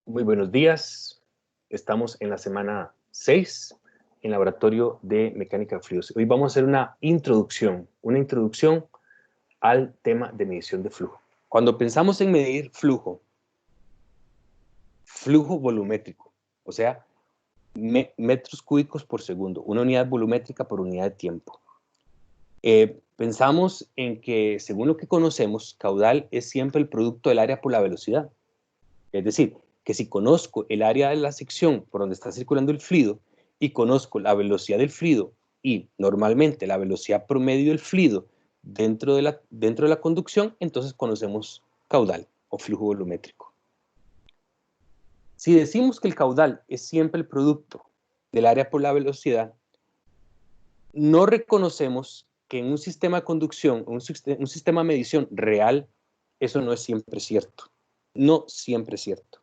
Muy buenos días. Estamos en la semana 6 en Laboratorio de Mecánica de Fluidos. Hoy vamos a hacer una introducción al tema de medición de flujo. Cuando pensamos en medir flujo volumétrico, o sea, metros cúbicos por segundo, una unidad volumétrica por unidad de tiempo. Pensamos en que, según lo que conocemos, caudal es siempre el producto del área por la velocidad. Es decir, que si conozco el área de la sección por donde está circulando el fluido y conozco la velocidad del fluido y normalmente la velocidad promedio del fluido dentro de la conducción, entonces conocemos caudal o flujo volumétrico. Si decimos que el caudal es siempre el producto del área por la velocidad, no reconocemos que en un sistema de conducción, un sistema de medición real, eso no es siempre cierto. No siempre es cierto.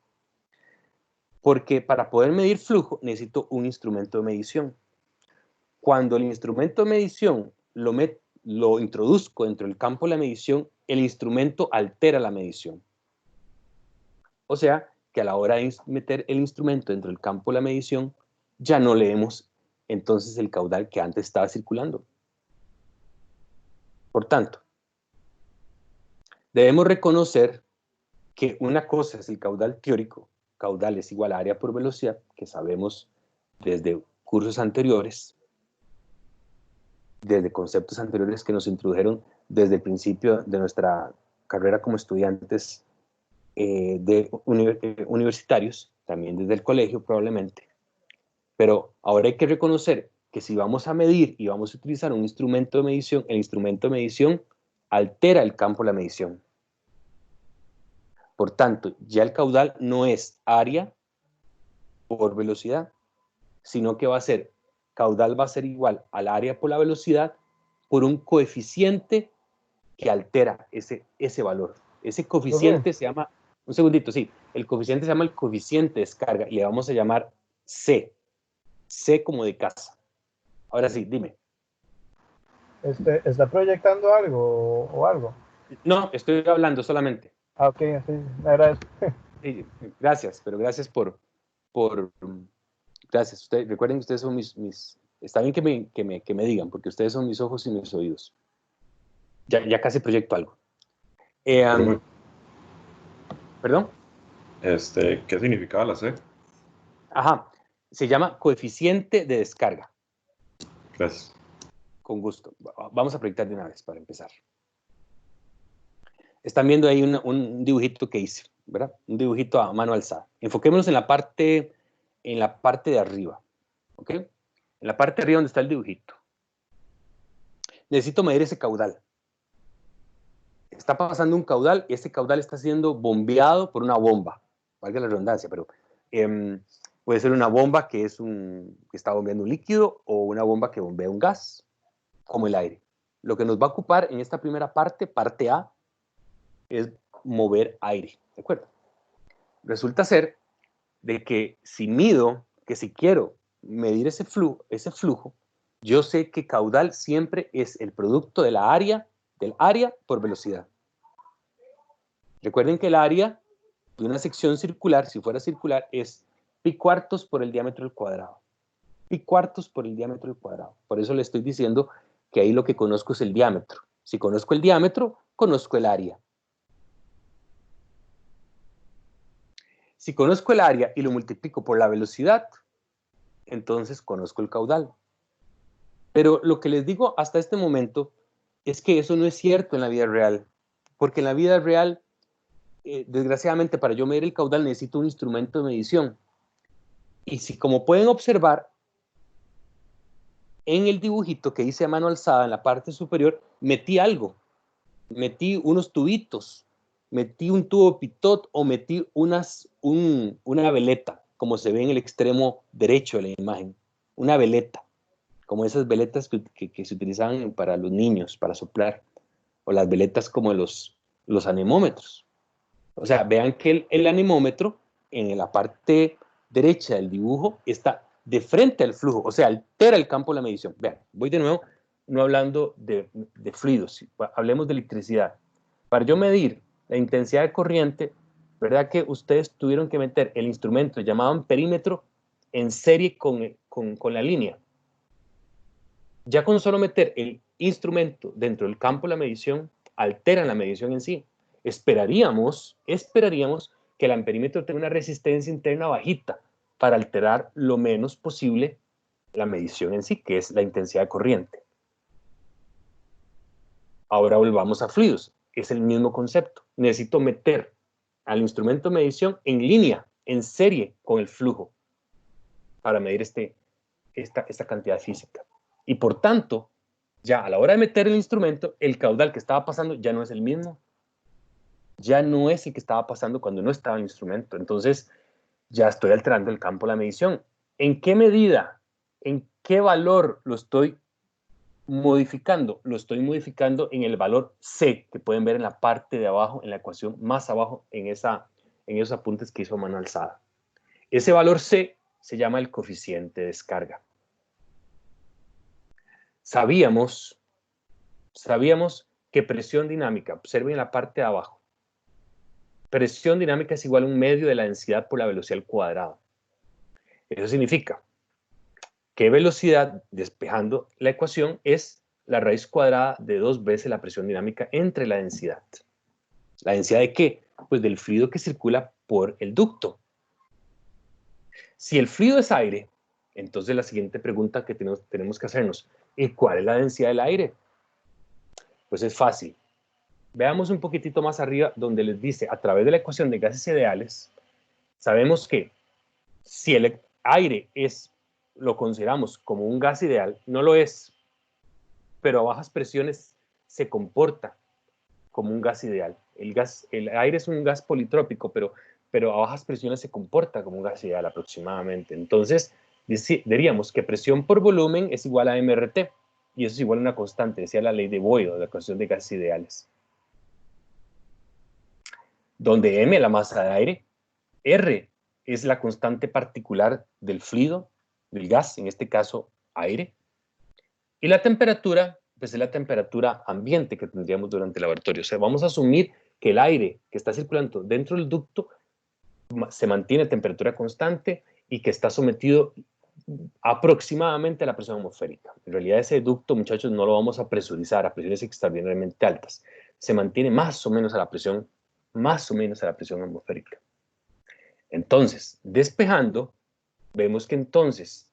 Porque para poder medir flujo necesito un instrumento de medición. Cuando el instrumento de medición lo introduzco dentro del campo de la medición, el instrumento altera la medición. O sea, que a la hora de meter el instrumento dentro del campo de la medición, ya no leemos entonces el caudal que antes estaba circulando. Por tanto, debemos reconocer que una cosa es el caudal teórico, caudal es igual a área por velocidad, que sabemos desde cursos anteriores, desde conceptos anteriores que nos introdujeron desde el principio de nuestra carrera como estudiantes universitarios, también desde el colegio probablemente. Pero ahora hay que reconocer que si vamos a medir y vamos a utilizar un instrumento de medición, el instrumento de medición altera el campo de la medición. Por tanto, ya el caudal no es área por velocidad, sino que caudal va a ser igual al área por la velocidad por un coeficiente que altera ese valor. Ese coeficiente se llama, un segundito, sí, el coeficiente se llama el coeficiente de descarga y le vamos a llamar C. C como de casa. Ahora sí, dime. ¿Está proyectando algo o algo? No, estoy hablando solamente. Ah, ok, sí, me agradezco. Sí, gracias, pero gracias por gracias. Recuerden que ustedes son está bien que me digan, porque ustedes son mis ojos y mis oídos. Ya casi proyecto algo. ¿Perdón? ¿Qué significaba la C? Ajá, se llama coeficiente de descarga. Gracias. Con gusto. Vamos a proyectar de una vez para empezar. Están viendo ahí un dibujito que hice, ¿verdad? Un dibujito a mano alzada. Enfoquémonos en la parte de arriba, ¿ok? En la parte de arriba donde está el dibujito. Necesito medir ese caudal. Está pasando un caudal y ese caudal está siendo bombeado por una bomba. Valga la redundancia, pero puede ser una bomba que está bombeando un líquido o una bomba que bombea un gas, como el aire. Lo que nos va a ocupar en esta primera parte A, es mover aire, ¿de acuerdo? Resulta ser de que si quiero medir ese flujo, yo sé que caudal siempre es el producto del área por velocidad. Recuerden que el área de una sección circular, si fuera circular, es pi cuartos por el diámetro al cuadrado. Pi cuartos por el diámetro al cuadrado. Por eso le estoy diciendo que ahí lo que conozco es el diámetro. Si conozco el diámetro, conozco el área. Si conozco el área y lo multiplico por la velocidad, entonces conozco el caudal. Pero lo que les digo hasta este momento es que eso no es cierto en la vida real, porque en la vida real, desgraciadamente, para yo medir el caudal necesito un instrumento de medición. Y si, como pueden observar, en el dibujito que hice a mano alzada en la parte superior, metí algo. Metí unos tubitos, metí un tubo pitot o metí una veleta, como se ve en el extremo derecho de la imagen. Una veleta, como esas veletas que se utilizaban para los niños, para soplar, o las veletas como los anemómetros. O sea, vean que el anemómetro en la parte derecha del dibujo está de frente al flujo, o sea, altera el campo de la medición. Vean, voy de nuevo, no hablando de fluidos, hablemos de electricidad. Para yo medir la intensidad de corriente, ¿verdad que ustedes tuvieron que meter el instrumento llamado amperímetro en serie con la línea? Ya con solo meter el instrumento dentro del campo de la medición, alteran la medición en sí. Esperaríamos que el amperímetro tenga una resistencia interna bajita para alterar lo menos posible la medición en sí, que es la intensidad de corriente. Ahora volvamos a fluidos. Es el mismo concepto. Necesito meter al instrumento de medición en línea, en serie con el flujo, para medir esta cantidad física. Y por tanto, ya a la hora de meter el instrumento, el caudal que estaba pasando ya no es el mismo. Ya no es el que estaba pasando cuando no estaba el instrumento. Entonces, ya estoy alterando el campo de la medición. ¿En qué medida? ¿En qué valor lo estoy modificando? Lo estoy modificando en el valor C, que pueden ver en la parte de abajo, en la ecuación más abajo, en esos apuntes que hizo mano alzada. Ese valor C se llama el coeficiente de descarga. Sabíamos que presión dinámica, observen en la parte de abajo, presión dinámica es igual a un medio de la densidad por la velocidad al cuadrado. Eso significa que velocidad, despejando la ecuación, es la raíz cuadrada de 2 veces la presión dinámica entre la densidad. ¿La densidad de qué? Pues del fluido que circula por el ducto. Si el fluido es aire, entonces la siguiente pregunta que tenemos que hacernos, ¿y cuál es la densidad del aire? Pues es fácil. Veamos un poquitito más arriba donde les dice, a través de la ecuación de gases ideales, sabemos que si el aire lo consideramos como un gas ideal, no lo es, pero a bajas presiones se comporta como un gas ideal. El aire es un gas politrópico, pero a bajas presiones se comporta como un gas ideal aproximadamente. Entonces, diríamos que presión por volumen es igual a MRT, y eso es igual a una constante, decía la ley de Boyle, la ecuación de gases ideales. Donde M es la masa de aire, R es la constante particular del fluido, del gas, en este caso aire, y la temperatura, pues es la temperatura ambiente que tendríamos durante el laboratorio. O sea, vamos a asumir que el aire que está circulando dentro del ducto se mantiene a temperatura constante y que está sometido aproximadamente a la presión atmosférica. En realidad ese ducto, muchachos, no lo vamos a presurizar a presiones extraordinariamente altas. Se mantiene más o menos a la presión atmosférica. Entonces, despejando, vemos que entonces,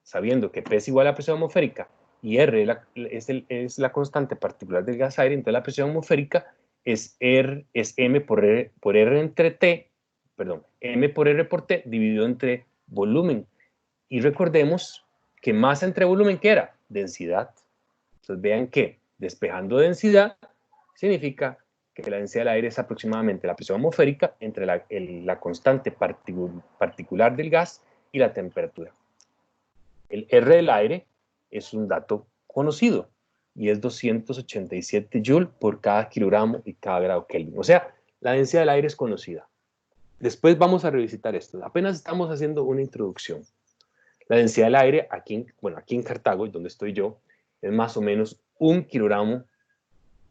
sabiendo que P es igual a la presión atmosférica y R es la constante particular del gas aire, entonces la presión atmosférica es M por R entre T, perdón, M por R por T dividido entre volumen. Y recordemos que masa entre volumen, ¿qué era? Densidad. Entonces vean que despejando densidad significa que la densidad del aire es aproximadamente la presión atmosférica entre la constante particular del gas y la temperatura. El R del aire es un dato conocido y es 287 Joule por cada kilogramo y cada grado Kelvin. O sea, la densidad del aire es conocida. Después vamos a revisitar esto. Apenas estamos haciendo una introducción. La densidad del aire aquí en Cartago, donde estoy yo, es más o menos 1 kilogramo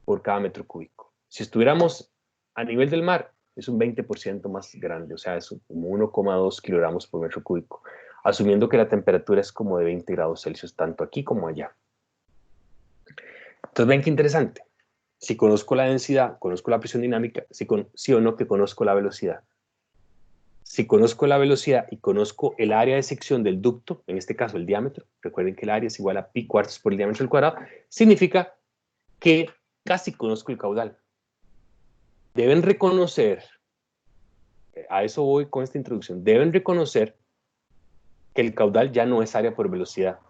por cada metro cúbico. Si estuviéramos a nivel del mar, es un 20% más grande, o sea, es como 1,2 kilogramos por metro cúbico, asumiendo que la temperatura es como de 20 grados Celsius, tanto aquí como allá. Entonces, ven qué interesante. Si conozco la densidad, conozco la presión dinámica, sí o no que conozco la velocidad. Si conozco la velocidad y conozco el área de sección del ducto, en este caso el diámetro, recuerden que el área es igual a pi cuartos por el diámetro al cuadrado, significa que casi conozco el caudal. Deben reconocer, a eso voy con esta introducción, deben reconocer que el caudal ya no es área por velocidad.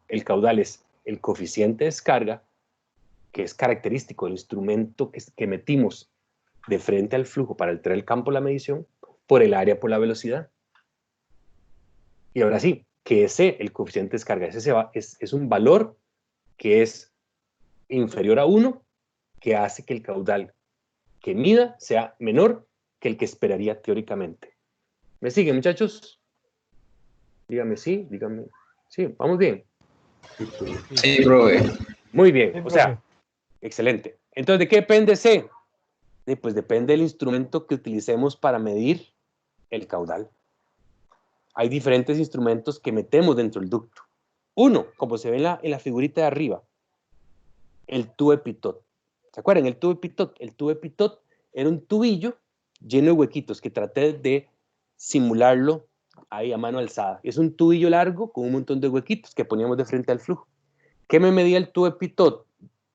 El caudal es el coeficiente de descarga, que es característico del instrumento que metimos de frente al flujo para alterar el campo de la medición, por el área por la velocidad. Y ahora sí, que el coeficiente de descarga, es un valor que es inferior a 1, que hace que el caudal que mida sea menor que el que esperaría teóricamente. ¿Me siguen, muchachos? Díganme sí, díganme. Sí, vamos bien. Sí, profe. Muy bien, Sí, o sea, profe. excelente. Entonces, ¿de qué depende C? Y pues depende del instrumento que utilicemos para medir el caudal. Hay diferentes instrumentos que metemos dentro del ducto. Uno, como se ve en la figurita de arriba, el tubo Pitot. ¿Se acuerdan? El tubo Pitot era un tubillo lleno de huequitos que traté de simularlo ahí a mano alzada. Es un tubillo largo con un montón de huequitos que poníamos de frente al flujo. ¿Qué me medía el tubo Pitot?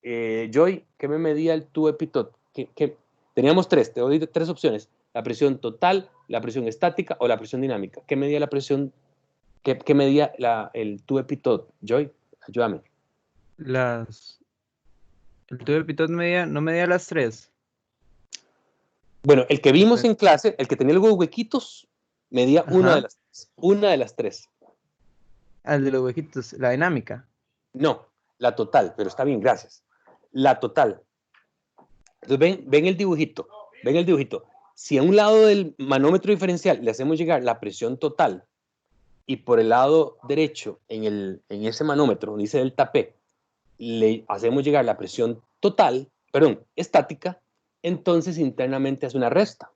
Joy, ¿qué me medía el tubo Pitot? Teníamos tres, te doy tres opciones. La presión total, la presión estática o la presión dinámica. ¿Qué medía la presión? ¿Qué medía el tubo Pitot? Joy, ayúdame. El tubo de Pitot no medía las 3. Bueno, el que vimos en clase, el que tenía los huequitos, medía una de las tres. Al de los huequitos, la dinámica. No, la total, pero está bien, gracias. La total. Entonces ven el dibujito, Si a un lado del manómetro diferencial le hacemos llegar la presión total y por el lado derecho en ese manómetro, donde dice delta P, le hacemos llegar la presión total, estática, entonces internamente hace una resta.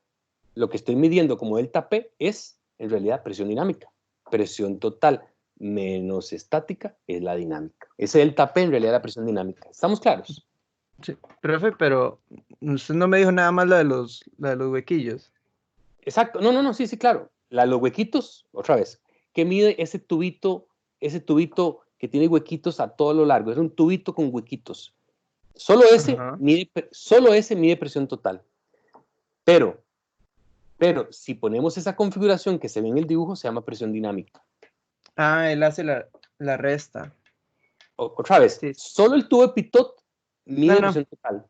Lo que estoy midiendo como delta P es en realidad presión dinámica. Presión total menos estática es la dinámica. Ese delta P en realidad es la presión dinámica. ¿Estamos claros? Sí, profe, pero usted no me dijo nada más la de los huequillos. Exacto. No, sí, claro. Los huequitos, otra vez. ¿Qué mide ese tubito que tiene huequitos a todo lo largo? Es un tubito con huequitos. Solo ese mide presión total. Pero si ponemos esa configuración que se ve en el dibujo, se llama presión dinámica. Ah, él hace la resta. Otra vez, sí. Solo el tubo Pitot mide presión total.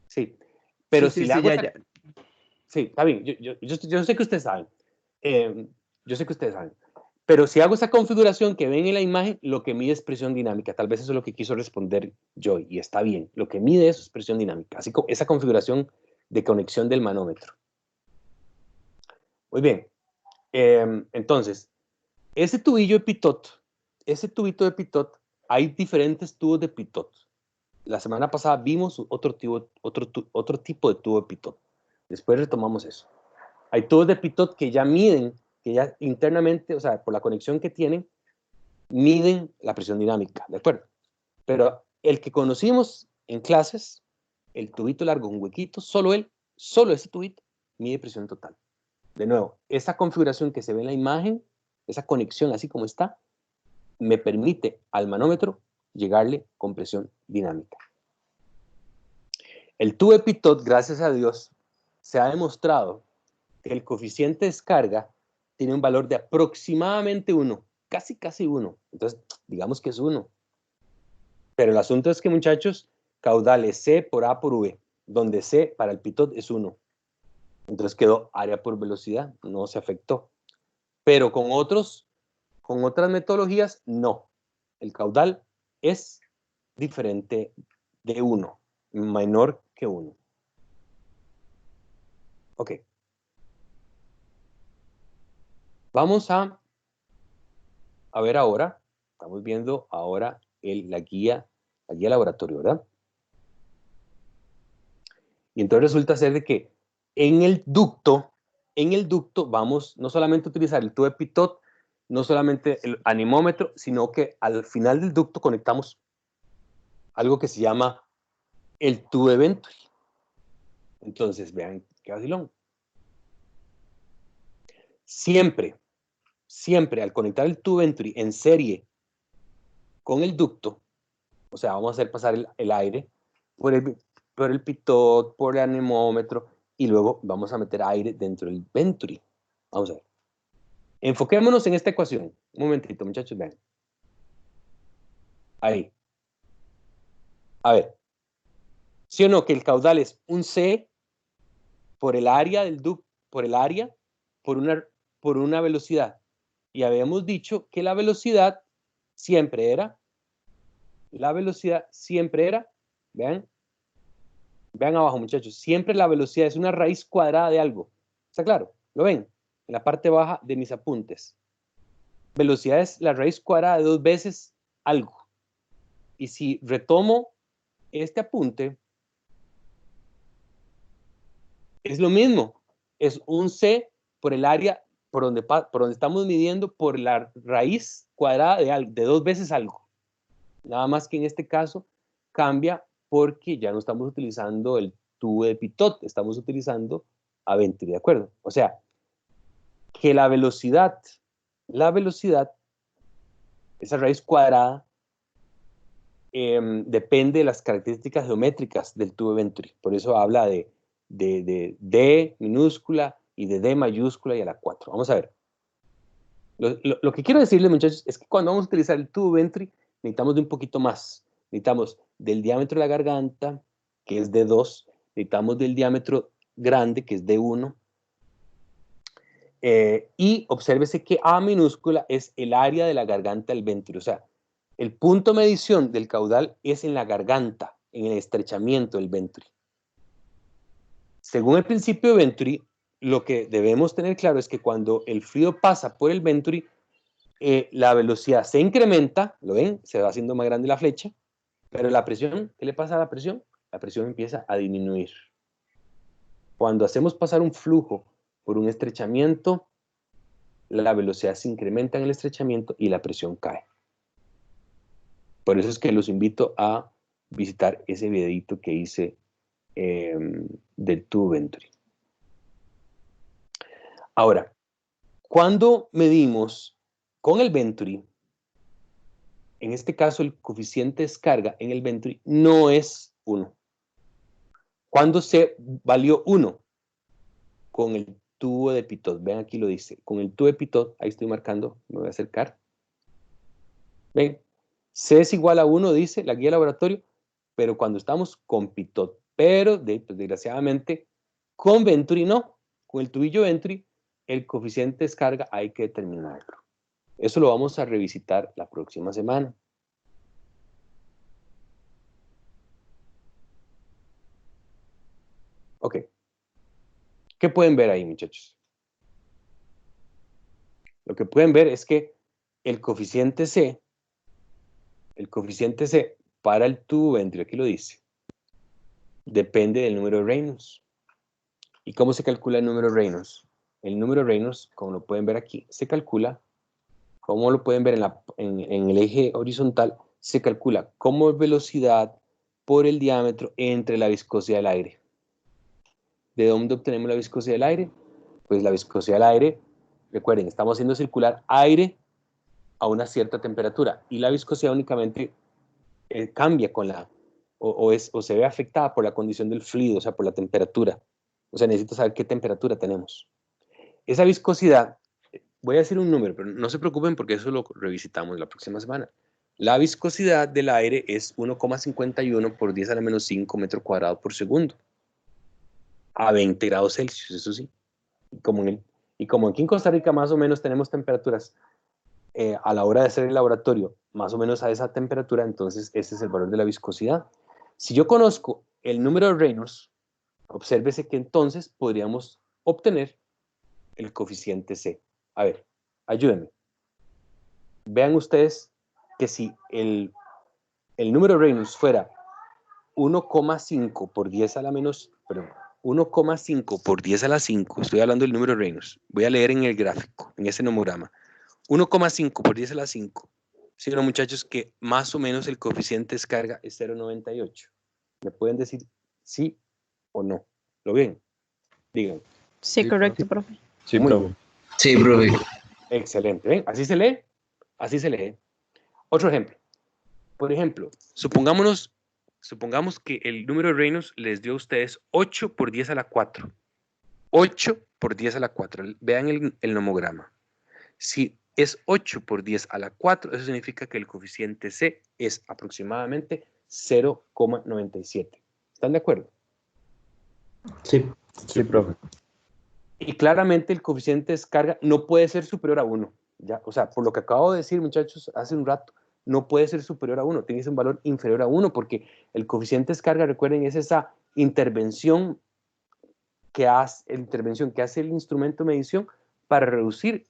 Sí. Pero si le hago ya. Sí, está bien. Yo sé que ustedes saben. Yo sé que ustedes saben. Pero si hago esa configuración que ven en la imagen, lo que mide es presión dinámica. Tal vez eso es lo que quiso responder Joy, y está bien. Lo que mide eso es presión dinámica. Así como esa configuración de conexión del manómetro. Muy bien. Entonces, ese tubito de Pitot, hay diferentes tubos de Pitot. La semana pasada vimos otro tipo de tubo de Pitot. Después retomamos eso. Hay tubos de Pitot que ya miden, que ya internamente, o sea, por la conexión que tienen, miden la presión dinámica, ¿de acuerdo? Pero el que conocimos en clases, el tubito largo con huequitos, solo ese tubito, mide presión total. De nuevo, esa configuración que se ve en la imagen, esa conexión así como está, me permite al manómetro llegarle con presión dinámica. El tubo de Pitot, gracias a Dios, se ha demostrado que el coeficiente de descarga tiene un valor de aproximadamente 1, casi 1. Entonces, digamos que es 1. Pero el asunto es que, muchachos, caudal es C por A por V, donde C para el Pitot es 1. Entonces quedó área por velocidad, no se afectó. Pero con otras metodologías, no. El caudal es diferente de 1, menor que 1. Ok. Vamos a ver ahora, estamos viendo ahora la guía laboratorio, ¿verdad? Y entonces resulta ser de que en el ducto vamos no solamente a utilizar el tubo de Pitot, no solamente el anemómetro, sino que al final del ducto conectamos algo que se llama el tubo de Venturi. Entonces, vean qué vacilón. Siempre al conectar el tubo Venturi en serie con el ducto, o sea, vamos a hacer pasar el aire por el Pitot, por el anemómetro, y luego vamos a meter aire dentro del Venturi. Vamos a ver. Enfoquémonos en esta ecuación. Un momentito, muchachos, vean. Ahí. A ver. ¿Sí o no? Que el caudal es un C por el área del ducto, por una velocidad. Y habíamos dicho que la velocidad siempre era, vean abajo, muchachos, siempre la velocidad es una raíz cuadrada de algo. ¿Está claro? ¿Lo ven? En la parte baja de mis apuntes. Velocidad es la raíz cuadrada de 2 veces algo. Y si retomo este apunte, Es lo mismo, es un C por el área por donde estamos midiendo por la raíz cuadrada de 2 veces algo. Nada más que en este caso cambia porque ya no estamos utilizando el tubo de Pitot, estamos utilizando a Venturi, ¿de acuerdo? O sea, que la velocidad, esa raíz cuadrada, depende de las características geométricas del tubo de Venturi. Por eso habla de D minúscula y de D mayúscula y a la 4. Vamos a ver. Lo que quiero decirles, muchachos, es que cuando vamos a utilizar el tubo Venturi, necesitamos de un poquito más. Necesitamos del diámetro de la garganta, que es D2, necesitamos del diámetro grande, que es D1, y obsérvese que A minúscula es el área de la garganta del Venturi, o sea, el punto de medición del caudal es en la garganta, en el estrechamiento del Venturi. Según el principio de Venturi, lo que debemos tener claro es que cuando el fluido pasa por el Venturi, la velocidad se incrementa, ¿lo ven? Se va haciendo más grande la flecha, pero la presión, ¿qué le pasa a la presión? La presión empieza a disminuir. Cuando hacemos pasar un flujo por un estrechamiento, la velocidad se incrementa en el estrechamiento y la presión cae. Por eso es que los invito a visitar ese videito que hice del tubo Venturi. Ahora, cuando medimos con el Venturi, en este caso el coeficiente de descarga en el Venturi no es 1. ¿Cuándo se valió 1? Con el tubo de Pitot. Ven, aquí lo dice. Con el tubo de Pitot, ahí estoy marcando, me voy a acercar. Ven, C es igual a 1, dice la guía de laboratorio, pero cuando estamos con Pitot. Pero, pues, desgraciadamente, con Venturi no. Con el tubillo Venturi, el coeficiente de descarga hay que determinarlo. Eso lo vamos a revisitar la próxima semana. Ok. ¿Qué pueden ver ahí, muchachos? Lo que pueden ver es que el coeficiente C para el tubo Venturi, aquí lo dice, depende del número de Reynolds. ¿Y cómo se calcula el número de Reynolds? El número de Reynolds, como lo pueden ver aquí, se calcula, como lo pueden ver en el eje horizontal, se calcula como velocidad por el diámetro entre la viscosidad del aire. ¿De dónde obtenemos la viscosidad del aire? Pues la viscosidad del aire, recuerden, estamos haciendo circular aire a una cierta temperatura y la viscosidad únicamente cambia con o se ve afectada por la condición del fluido, o sea, por la temperatura. O sea, necesito saber qué temperatura tenemos. Esa viscosidad, voy a decir un número, pero no se preocupen porque eso lo revisitamos la próxima semana. La viscosidad del aire es 1,51 por 10 a la menos 5 metros cuadrados por segundo. A 20 grados Celsius, eso sí. Y como aquí en Costa Rica más o menos tenemos temperaturas a la hora de hacer el laboratorio, más o menos a esa temperatura, entonces ese es el valor de la viscosidad. Si yo conozco el número de Reynolds, obsérvese que entonces podríamos obtener el coeficiente C. A ver, ayúdenme. Vean ustedes que si el número de Reynolds fuera 1,5 por 10 a la menos, perdón, 1,5 por 10 a la 5, estoy hablando del número de Reynolds, voy a leer en el gráfico, en ese nomograma, 1,5 por 10 a la 5, si no, muchachos, que más o menos el coeficiente de descarga es 0,98. ¿Me pueden decir sí o no? ¿Lo ven? Digan. Sí, correcto, profe. Sí, Muy profe. bien. Sí, profe. Excelente. ¿Ven? Así se lee. Así se lee. Otro ejemplo. Por ejemplo, supongamos que el número de Reynolds les dio a ustedes 8 por 10 a la 4. 8 por 10 a la 4. Vean el nomograma. Si es 8 por 10 a la 4, eso significa que el coeficiente C es aproximadamente 0,97. ¿Están de acuerdo? Sí. Sí, profe. Y claramente el coeficiente de descarga no puede ser superior a 1. ¿Ya? O sea, por lo que acabo de decir, muchachos, hace un rato, no puede ser superior a 1. Tiene que ser un valor inferior a 1 porque el coeficiente de descarga, recuerden, es esa intervención que hace el instrumento de medición para reducir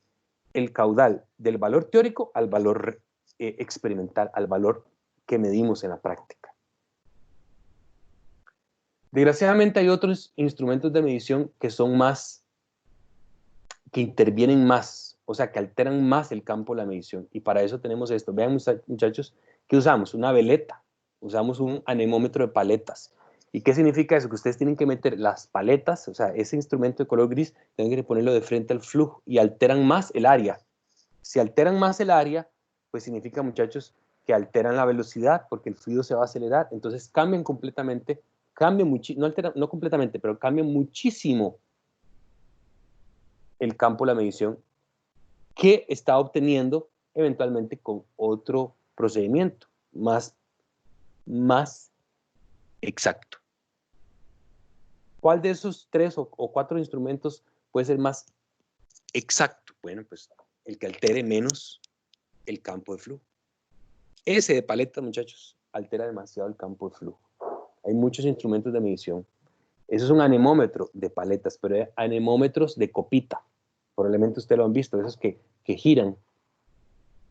el caudal del valor teórico al valor experimental, al valor que medimos en la práctica. Desgraciadamente hay otros instrumentos de medición que son más, que intervienen más, o sea, que alteran más el campo de la medición. Y para eso tenemos esto. Vean, muchachos, que usamos una veleta, usamos un anemómetro de paletas. ¿Y qué significa eso? Que ustedes tienen que meter las paletas, o sea, ese instrumento de color gris, tienen que ponerlo de frente al flujo y alteran más el área. Si alteran más el área, pues significa, muchachos, que alteran la velocidad porque el fluido se va a acelerar. Entonces cambian completamente, no completamente, pero cambian muchísimo el campo de la medición que está obteniendo eventualmente con otro procedimiento más exacto. ¿Cuál de esos 3 o 4 instrumentos puede ser más exacto? Bueno, pues el que altere menos el campo de flujo. Ese de paleta, muchachos, altera demasiado el campo de flujo. Hay muchos instrumentos de medición. Eso es un anemómetro de paletas, pero hay anemómetros de copita. Probablemente ustedes lo han visto, esos que giran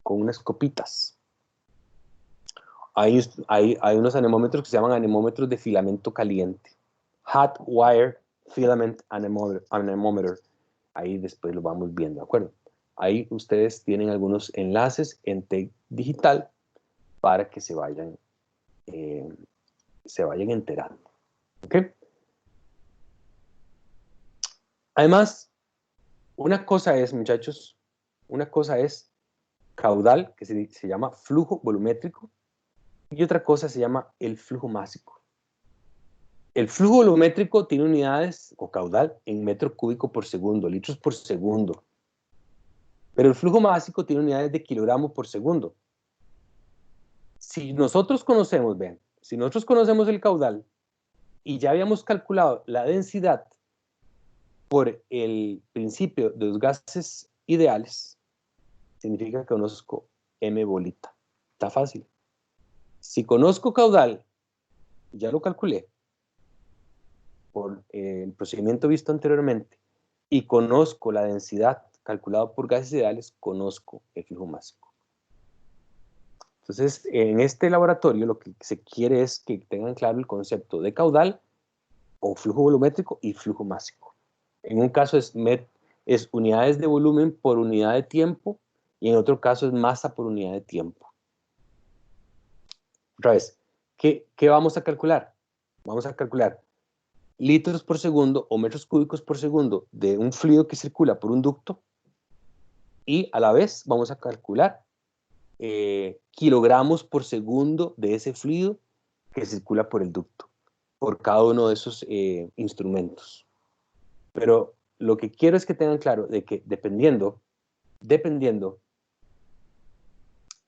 con unas copitas. Hay unos anemómetros que se llaman anemómetros de filamento caliente. Hot Wire Filament Anemometer. Ahí después lo vamos viendo, ¿de acuerdo? Ahí ustedes tienen algunos enlaces en TEC Digital para que se vayan enterando. ¿Ok? Además, una cosa es, muchachos, una cosa es caudal, que se llama flujo volumétrico, y otra cosa se llama el flujo másico. El flujo volumétrico tiene unidades, o caudal, en metro cúbico por segundo, litros por segundo. Pero el flujo másico tiene unidades de kilogramo por segundo. Si nosotros conocemos, vean, si nosotros conocemos el caudal y ya habíamos calculado la densidad por el principio de los gases ideales, significa que conozco m bolita. Está fácil. Si conozco caudal, ya lo calculé por el procedimiento visto anteriormente, y conozco la densidad calculada por gases ideales, conozco el flujo másico. Entonces, en este laboratorio lo que se quiere es que tengan claro el concepto de caudal o flujo volumétrico y flujo másico. En un caso es unidades de volumen por unidad de tiempo, y en otro caso es masa por unidad de tiempo. Otra vez, ¿qué vamos a calcular? Vamos a calcular litros por segundo o metros cúbicos por segundo de un fluido que circula por un ducto, y a la vez vamos a calcular kilogramos por segundo de ese fluido que circula por el ducto, por cada uno de esos instrumentos. Pero lo que quiero es que tengan claro de que dependiendo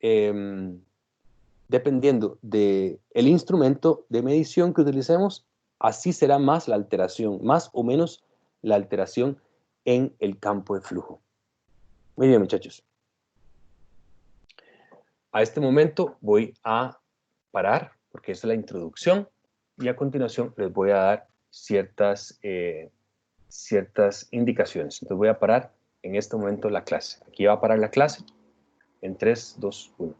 del instrumento de medición que utilicemos, así será más la alteración, más o menos la alteración en el campo de flujo. Muy bien, muchachos. A este momento voy a parar, porque esta es la introducción, y a continuación les voy a dar ciertas indicaciones. Entonces voy a parar en este momento la clase. Aquí va a parar la clase en 3, 2, 1.